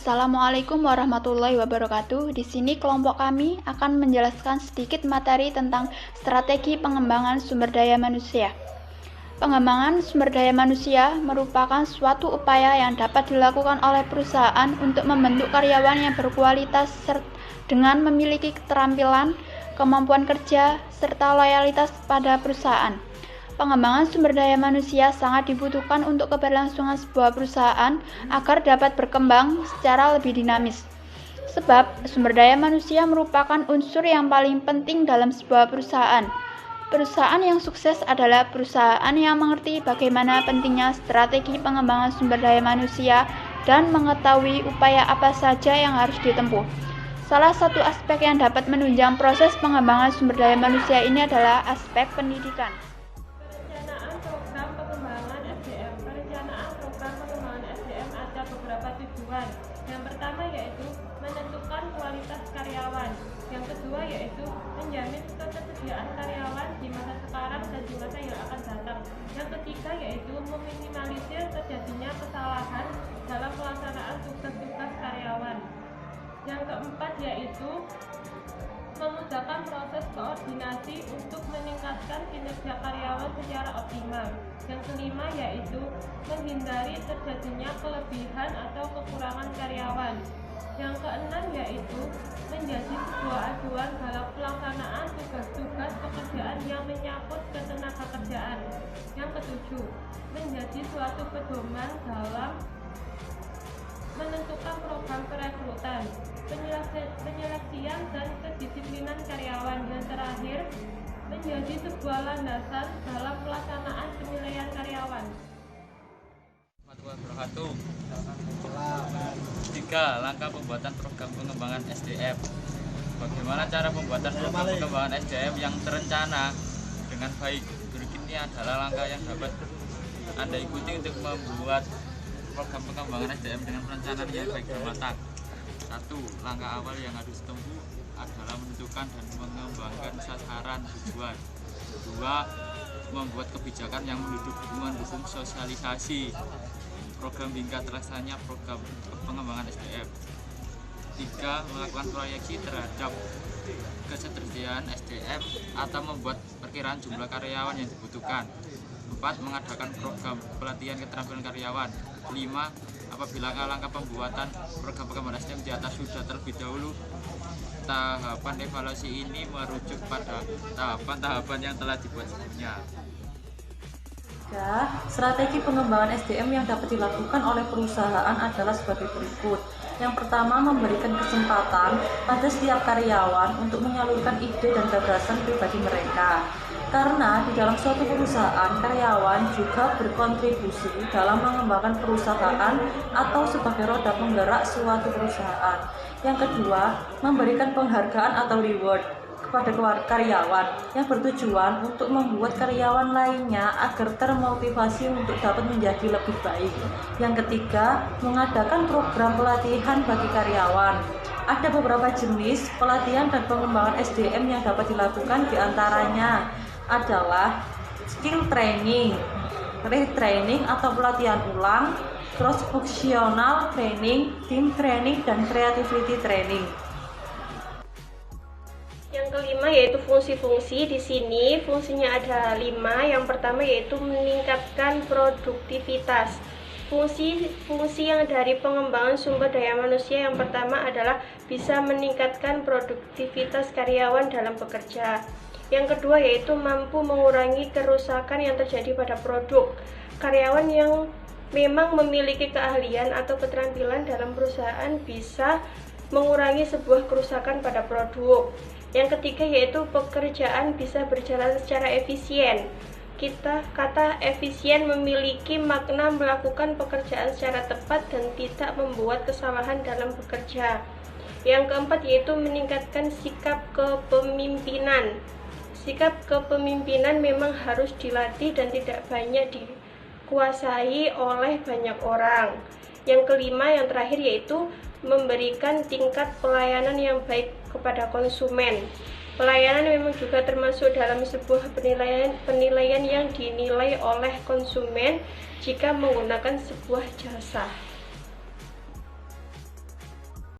Assalamualaikum warahmatullahi wabarakatuh. Di sini kelompok kami akan menjelaskan sedikit materi tentang strategi pengembangan sumber daya manusia. Pengembangan sumber daya manusia merupakan suatu upaya yang dapat dilakukan oleh perusahaan untuk membentuk karyawan yang berkualitas dengan memiliki keterampilan, kemampuan kerja, serta loyalitas pada perusahaan. Pengembangan sumber daya manusia sangat dibutuhkan untuk keberlangsungan sebuah perusahaan agar dapat berkembang secara lebih dinamis. Sebab sumber daya manusia merupakan unsur yang paling penting dalam sebuah perusahaan. Perusahaan yang sukses adalah perusahaan yang mengerti bagaimana pentingnya strategi pengembangan sumber daya manusia dan mengetahui upaya apa saja yang harus ditempuh. Salah satu aspek yang dapat menunjang proses pengembangan sumber daya manusia ini adalah aspek pendidikan. Perencanaan program pengembangan SDM ada beberapa tujuan. Yang pertama yaitu menentukan kualitas karyawan. Yang kedua yaitu menjamin ketersediaan karyawan di masa sekarang dan di masa yang akan datang. Yang ketiga yaitu meminimalisir terjadinya kesalahan dalam pelaksanaan tugas-tugas karyawan. Yang keempat yaitu memudahkan proses koordinasi untuk meningkatkan kinerja karyawan secara optimal. Yang kelima yaitu menghindari terjadinya kelebihan atau kekurangan karyawan. Yang keenam yaitu menjadi sebuah acuan dalam pelaksanaan tugas-tugas pekerjaan yang menyangkut ketenagakerjaan. Yang ketujuh, menjadi suatu pedoman dalam menentukan program perekrutan, penyeleksian dan kedisiplinan karyawan. Yang terakhir, menjadi sebuah landasan dalam pelaksanaan penilaian karyawan. Tiga, langkah pembuatan program pengembangan SDM. Bagaimana cara pembuatan program pengembangan SDM yang terencana dengan baik? Berikut ini adalah langkah yang dapat Anda ikuti untuk membuat program pengembangan SDM dengan perencanaan yang baik dan matang. 1. Langkah awal yang harus ditempuh adalah menentukan dan mengembangkan sasaran tujuan. 2. Membuat kebijakan yang mendukung sosialisasi program hingga terlaksananya program pengembangan SDM. 3. Melakukan proyeksi terhadap ketersediaan SDM atau membuat perkiraan jumlah karyawan yang dibutuhkan. 4. Mengadakan program pelatihan keterampilan karyawan. 5. Apabila langkah pembuatan program pengembangan SDM di atas sudah terlebih dahulu, tahapan evaluasi ini merujuk pada tahapan-tahapan yang telah dibuat sebelumnya. Strategi pengembangan SDM yang dapat dilakukan oleh perusahaan adalah sebagai berikut. Yang pertama, memberikan kesempatan pada setiap karyawan untuk menyalurkan ide dan gagasan pribadi mereka. Karena di dalam suatu perusahaan, karyawan juga berkontribusi dalam mengembangkan perusahaan atau sebagai roda penggerak suatu perusahaan. Yang kedua, memberikan penghargaan atau reward kepada karyawan yang bertujuan untuk membuat karyawan lainnya agar termotivasi untuk dapat menjadi lebih baik. Yang ketiga, mengadakan program pelatihan bagi karyawan. Ada beberapa jenis pelatihan dan pengembangan SDM yang dapat dilakukan, diantaranya adalah skill training, retraining atau pelatihan ulang, cross-functional training, team training, dan creativity training. Yang kelima yaitu fungsi-fungsi. Di sini fungsinya ada 5. Yang pertama yaitu meningkatkan produktivitas. Fungsi yang dari pengembangan sumber daya manusia yang pertama adalah bisa meningkatkan produktivitas karyawan dalam bekerja. Yang kedua yaitu mampu mengurangi kerusakan yang terjadi pada produk. Karyawan yang memang memiliki keahlian atau keterampilan dalam perusahaan bisa mengurangi sebuah kerusakan pada produk. Yang ketiga yaitu pekerjaan bisa berjalan secara efisien. Kata efisien memiliki makna melakukan pekerjaan secara tepat dan tidak membuat kesalahan dalam bekerja. Yang keempat yaitu meningkatkan sikap kepemimpinan. Sikap kepemimpinan memang harus dilatih dan tidak banyak dikuasai oleh banyak orang. Yang kelima, yang terakhir yaitu memberikan tingkat pelayanan yang baik kepada konsumen. Pelayanan memang juga termasuk dalam sebuah penilaian yang dinilai oleh konsumen jika menggunakan sebuah jasa.